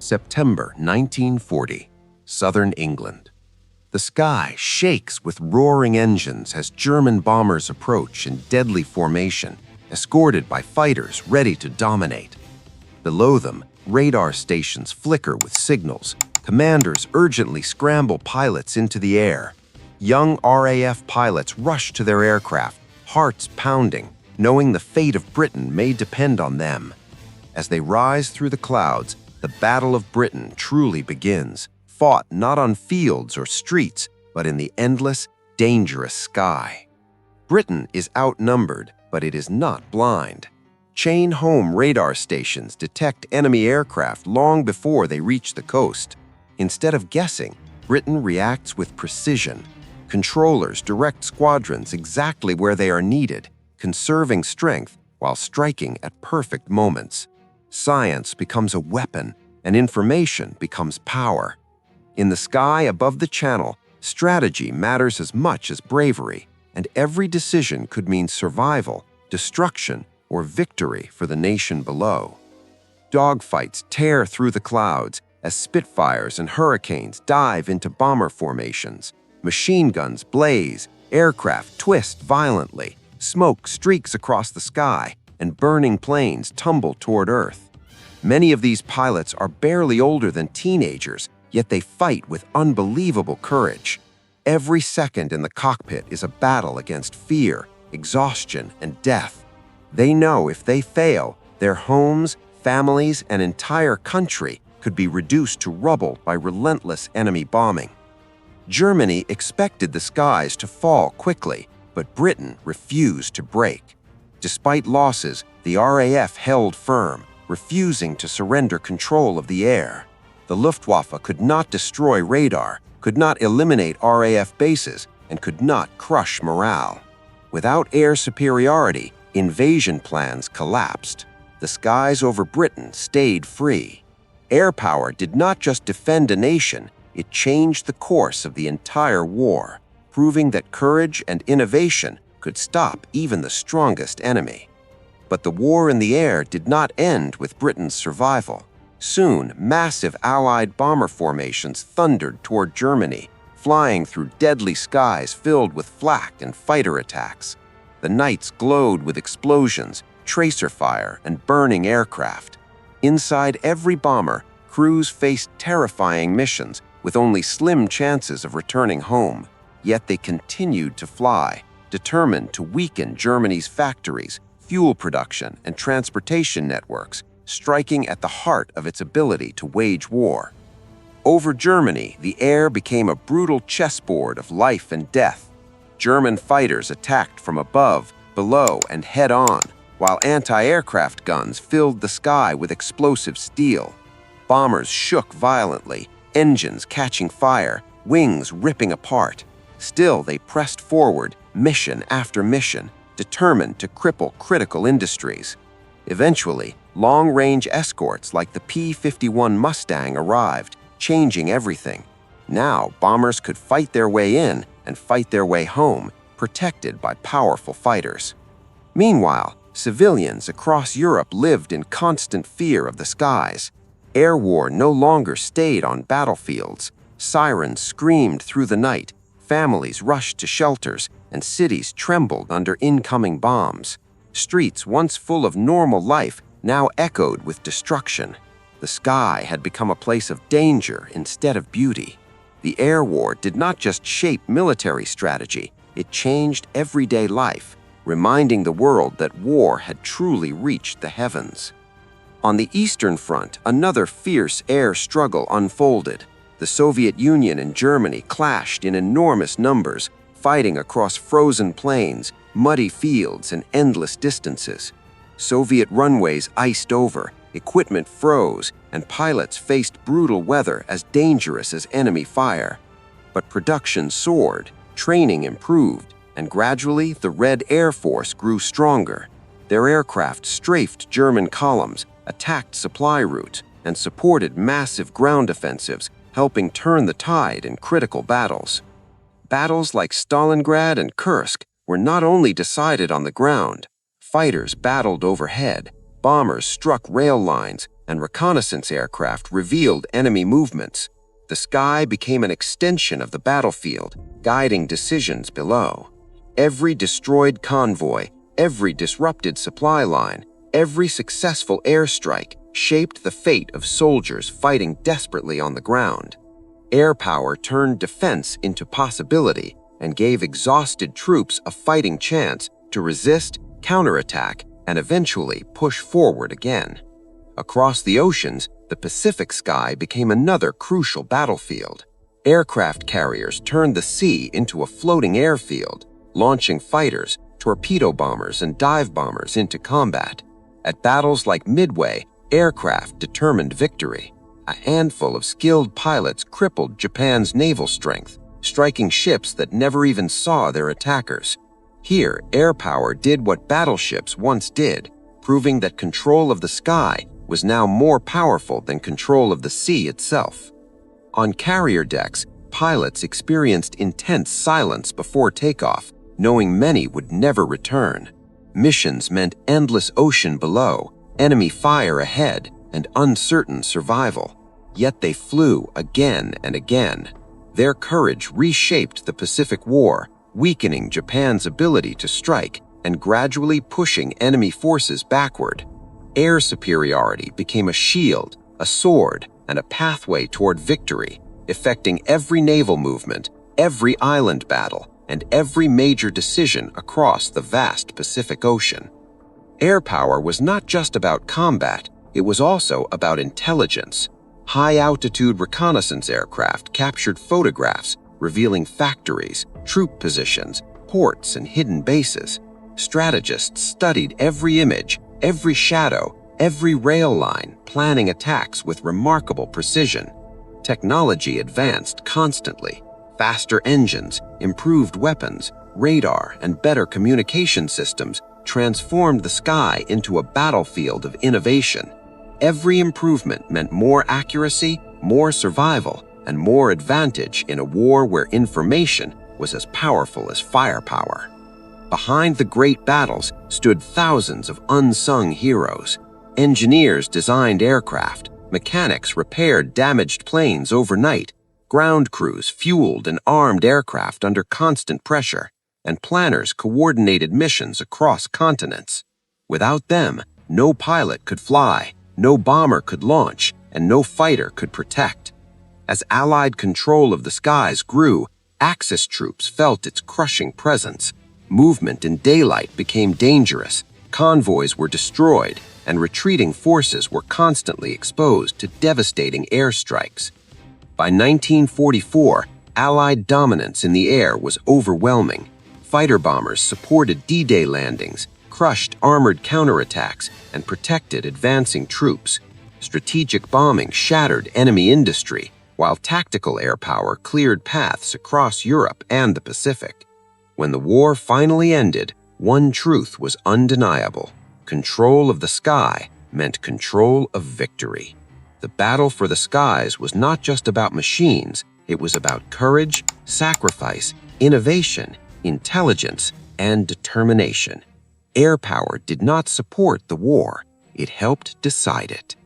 September 1940, southern England. The sky shakes with roaring engines as German bombers approach in deadly formation, escorted by fighters ready to dominate. Below them, radar stations flicker with signals. Commanders urgently scramble pilots into the air. Young RAF pilots rush to their aircraft, hearts pounding, knowing the fate of Britain may depend on them. As they rise through the clouds, the Battle of Britain truly begins, fought not on fields or streets, but in the endless, dangerous sky. Britain is outnumbered, but it is not blind. Chain-home radar stations detect enemy aircraft long before they reach the coast. Instead of guessing, Britain reacts with precision. Controllers direct squadrons exactly where they are needed, conserving strength while striking at perfect moments. Science becomes a weapon, and information becomes power. In the sky above the Channel, strategy matters as much as bravery, and every decision could mean survival, destruction, or victory for the nation below. Dogfights tear through the clouds as Spitfires and Hurricanes dive into bomber formations. Machine guns blaze, aircraft twist violently, smoke streaks across the sky, and burning planes tumble toward Earth. Many of these pilots are barely older than teenagers, yet they fight with unbelievable courage. Every second in the cockpit is a battle against fear, exhaustion, and death. They know if they fail, their homes, families, and entire country could be reduced to rubble by relentless enemy bombing. Germany expected the skies to fall quickly, but Britain refused to break. Despite losses, the RAF held firm, refusing to surrender control of the air. The Luftwaffe could not destroy radar, could not eliminate RAF bases, and could not crush morale. Without air superiority, invasion plans collapsed. The skies over Britain stayed free. Air power did not just defend a nation, it changed the course of the entire war, proving that courage and innovation could stop even the strongest enemy. But the war in the air did not end with Britain's survival. Soon, massive Allied bomber formations thundered toward Germany, flying through deadly skies filled with flak and fighter attacks. The nights glowed with explosions, tracer fire, and burning aircraft. Inside every bomber, crews faced terrifying missions with only slim chances of returning home. Yet they continued to fly, determined to weaken Germany's factories, fuel production, and transportation networks, striking at the heart of its ability to wage war. Over Germany, the air became a brutal chessboard of life and death. German fighters attacked from above, below, and head-on, while anti-aircraft guns filled the sky with explosive steel. Bombers shook violently, engines catching fire, wings ripping apart. Still, they pressed forward, mission after mission, determined to cripple critical industries. Eventually, long-range escorts like the P-51 Mustang arrived, changing everything. Now, bombers could fight their way in and fight their way home, protected by powerful fighters. Meanwhile, civilians across Europe lived in constant fear of the skies. Air war no longer stayed on battlefields. Sirens screamed through the night, families rushed to shelters, and cities trembled under incoming bombs. Streets once full of normal life now echoed with destruction. The sky had become a place of danger instead of beauty. The air war did not just shape military strategy, it changed everyday life, reminding the world that war had truly reached the heavens. On the Eastern Front, another fierce air struggle unfolded. The Soviet Union and Germany clashed in enormous numbers, fighting across frozen plains, muddy fields, and endless distances. Soviet runways iced over, equipment froze, and pilots faced brutal weather as dangerous as enemy fire. But production soared, training improved, and gradually the Red Air Force grew stronger. Their aircraft strafed German columns, attacked supply routes, and supported massive ground offensives, helping turn the tide in critical battles. Battles like Stalingrad and Kursk were not only decided on the ground. Fighters battled overhead, bombers struck rail lines, and reconnaissance aircraft revealed enemy movements. The sky became an extension of the battlefield, guiding decisions below. Every destroyed convoy, every disrupted supply line, every successful airstrike shaped the fate of soldiers fighting desperately on the ground. Air power turned defense into possibility and gave exhausted troops a fighting chance to resist, counterattack, and eventually push forward again. Across the oceans, the Pacific sky became another crucial battlefield. Aircraft carriers turned the sea into a floating airfield, launching fighters, torpedo bombers, and dive bombers into combat. At battles like Midway, aircraft determined victory. A handful of skilled pilots crippled Japan's naval strength, striking ships that never even saw their attackers. Here, air power did what battleships once did, proving that control of the sky was now more powerful than control of the sea itself. On carrier decks, pilots experienced intense silence before takeoff, knowing many would never return. Missions meant endless ocean below, enemy fire ahead, and uncertain survival. Yet they flew again and again. Their courage reshaped the Pacific War, weakening Japan's ability to strike and gradually pushing enemy forces backward. Air superiority became a shield, a sword, and a pathway toward victory, affecting every naval movement, every island battle, and every major decision across the vast Pacific Ocean. Air power was not just about combat, it was also about intelligence. High-altitude reconnaissance aircraft captured photographs revealing factories, troop positions, ports, and hidden bases. Strategists studied every image, every shadow, every rail line, planning attacks with remarkable precision. Technology advanced constantly. Faster engines, improved weapons, radar, and better communication systems transformed the sky into a battlefield of innovation. Every improvement meant more accuracy, more survival, and more advantage in a war where information was as powerful as firepower. Behind the great battles stood thousands of unsung heroes. Engineers designed aircraft, mechanics repaired damaged planes overnight, ground crews fueled and armed aircraft under constant pressure, and planners coordinated missions across continents. Without them, no pilot could fly, no bomber could launch, and no fighter could protect. As Allied control of the skies grew, Axis troops felt its crushing presence. Movement in daylight became dangerous, convoys were destroyed, and retreating forces were constantly exposed to devastating airstrikes. By 1944, Allied dominance in the air was overwhelming. Fighter bombers supported D-Day landings, crushed armored counterattacks, and protected advancing troops. Strategic bombing shattered enemy industry, while tactical air power cleared paths across Europe and the Pacific. When the war finally ended, one truth was undeniable. Control of the sky meant control of victory. The battle for the skies was not just about machines, it was about courage, sacrifice, innovation, intelligence, and determination. Air power did not support the war, it helped decide it.